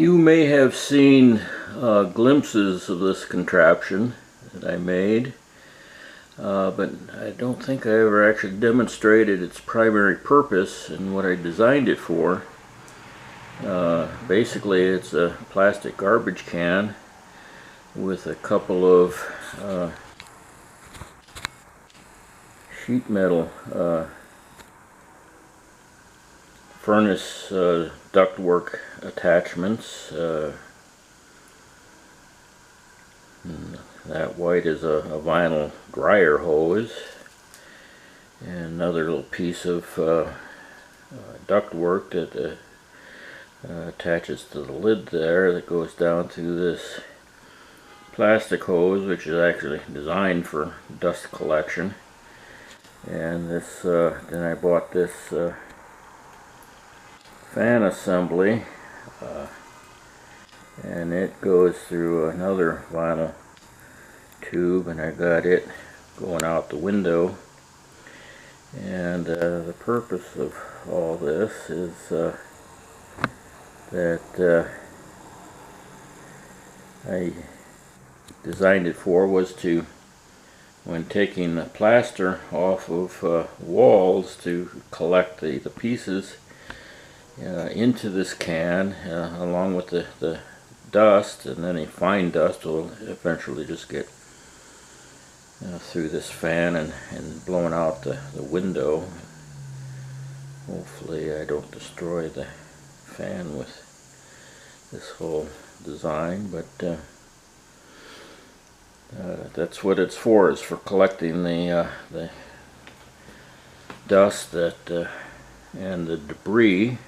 You may have seen glimpses of this contraption that I made, but I don't think I ever actually demonstrated its primary purpose and what I designed it for. Basically, it's a plastic garbage can with a couple of sheet metal furnace ductwork attachments. That white is a vinyl dryer hose, and another little piece of ductwork that attaches to the lid there, that goes down through this plastic hose, which is actually designed for dust collection. And this then I bought this fan assembly, and it goes through another vinyl tube, and I got it going out the window. And the purpose of all this is that I designed it for was to, when taking the plaster off of walls, to collect the pieces into this can along with the dust, and any fine dust will eventually just get through this fan and blown out the window. Hopefully I don't destroy the fan with this whole design, but that's what it's for, is for collecting the dust that and the debris.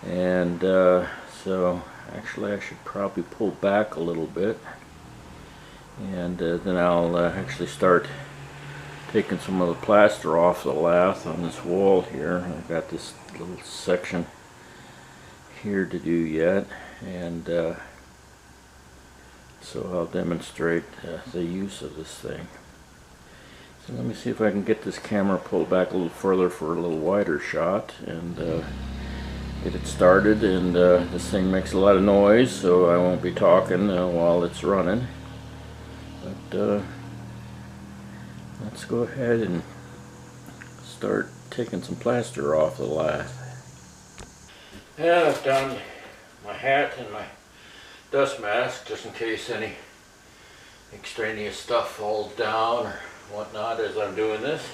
And so actually I should probably pull back a little bit, and then I'll actually start taking some of the plaster off the lath on this wall here. I've got this little section here to do yet, and so I'll demonstrate the use of this thing. So let me see if I can get this camera pulled back a little further for a little wider shot, and get it started. And this thing makes a lot of noise, so I won't be talking while it's running. But let's go ahead and start taking some plaster off the lath. Yeah, I've done my hat and my dust mask just in case any extraneous stuff falls down or whatnot as I'm doing this.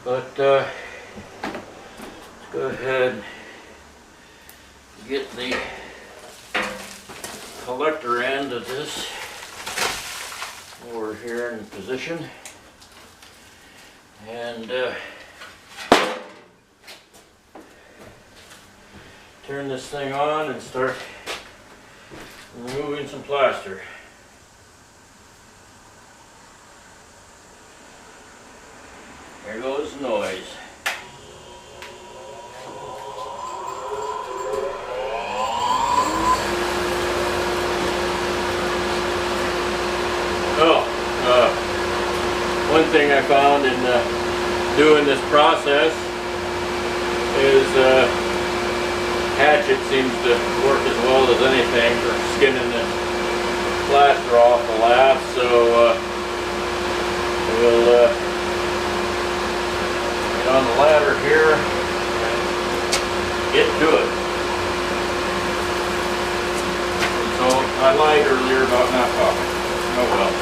But let's go ahead and get the collector end of this over here in position, and turn this thing on and start removing some plaster. There goes the noise. One thing I found in doing this process is hatchet seems to work as well as anything for skinning the plaster off the lath. So we'll get on the ladder here and get to it. So I lied earlier about not talking. Oh well.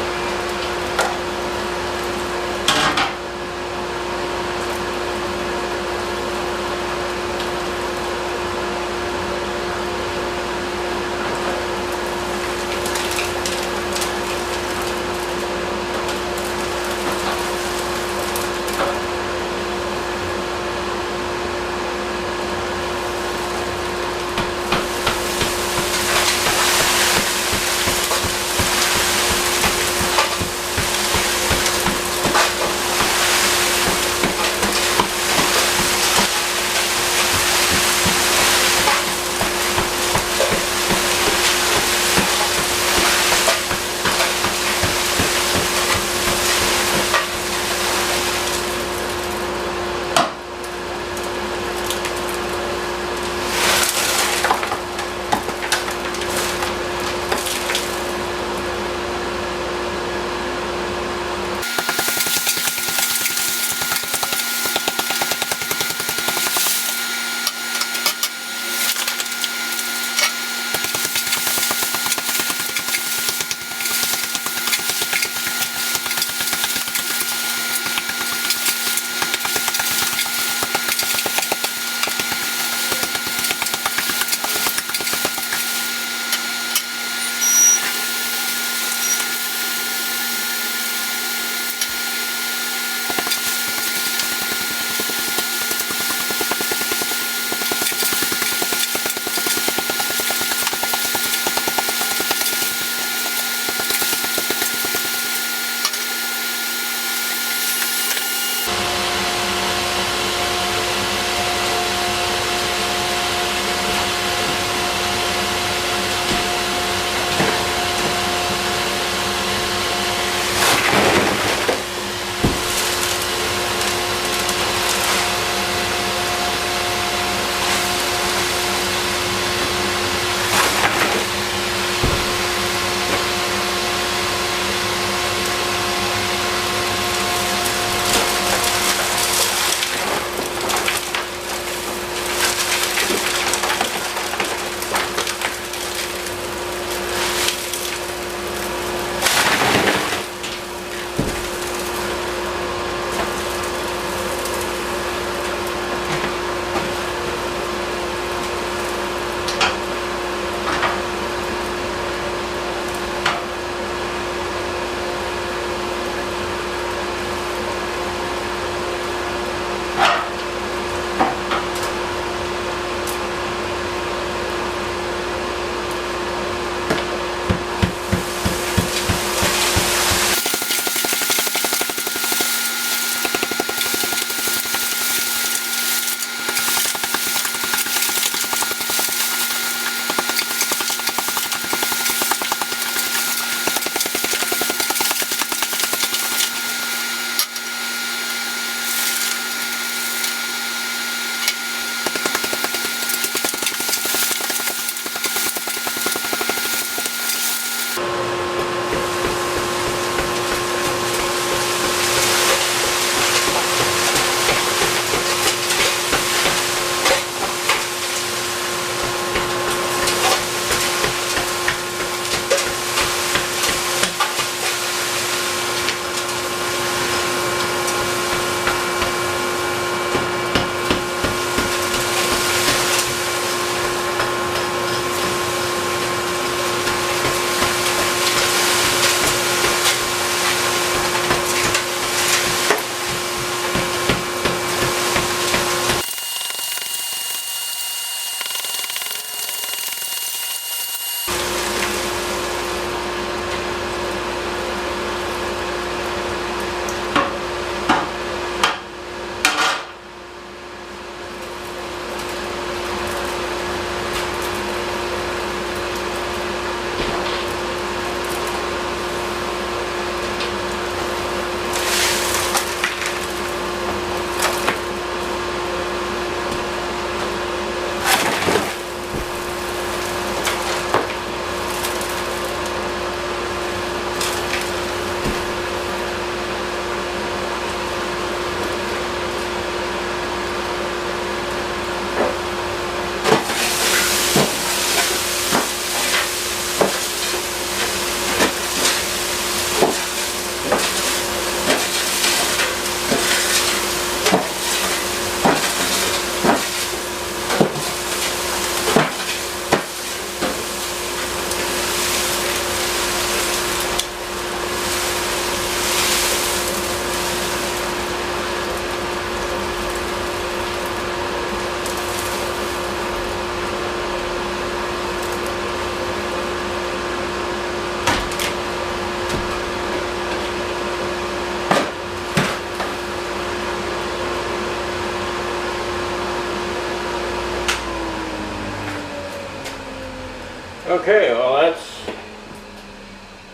Okay, well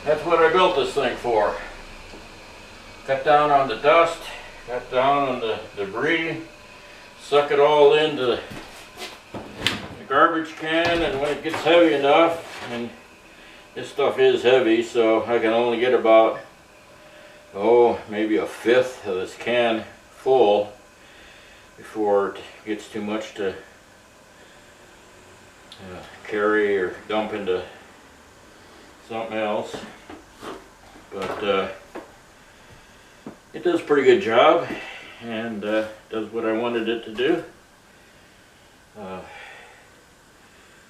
that's what I built this thing for. Cut down on the dust, cut down on the debris, suck it all into the garbage can, and when it gets heavy enough, and this stuff is heavy, so I can only get about, maybe a fifth of this can full before it gets too much to carry or dump into something else. But it does a pretty good job, and does what I wanted it to do.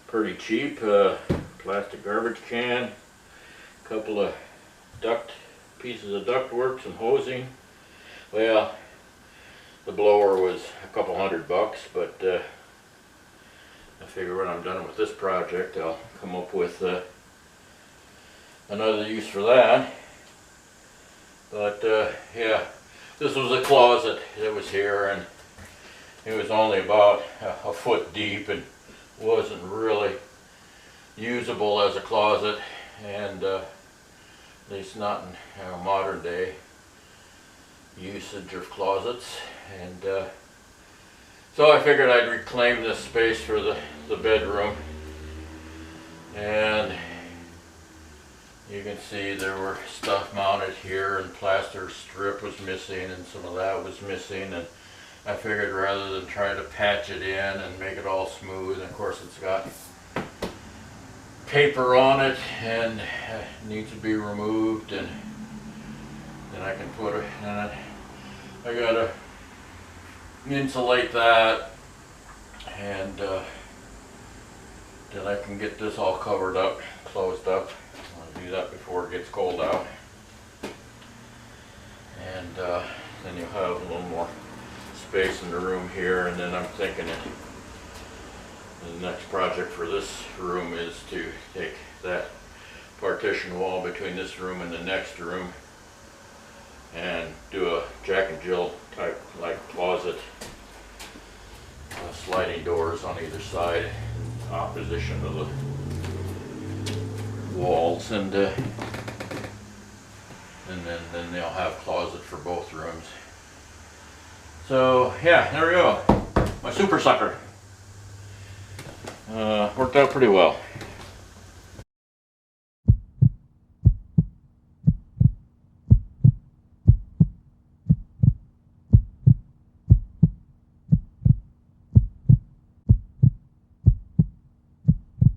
Pretty cheap, plastic garbage can, a couple of pieces of ductwork, some hosing. Well, the blower was a couple $100, but I figure when I'm done with this project, I'll come up with another use for that. But yeah, this was a closet that was here, and it was only about a foot deep and wasn't really usable as a closet, and at least not in modern day usage of closets. And so I figured I'd reclaim this space for the bedroom. And you can see there were stuff mounted here, and plaster strip was missing, and some of that was missing, and I figured rather than try to patch it in and make it all smooth, and of course it's got paper on it and needs to be removed, and then I can put it, and I gotta insulate that, and then I can get this all covered up, closed up. I'll do that before it gets cold out, and then you'll have a little more space in the room here. And then I'm thinking that the next project for this room is to take that partition wall between this room and the next room and do a Jack and Jill type like closet, sliding doors on either side in opposition to the walls, and then they'll have closet for both rooms. So yeah, there we go, my super sucker. Worked out pretty well.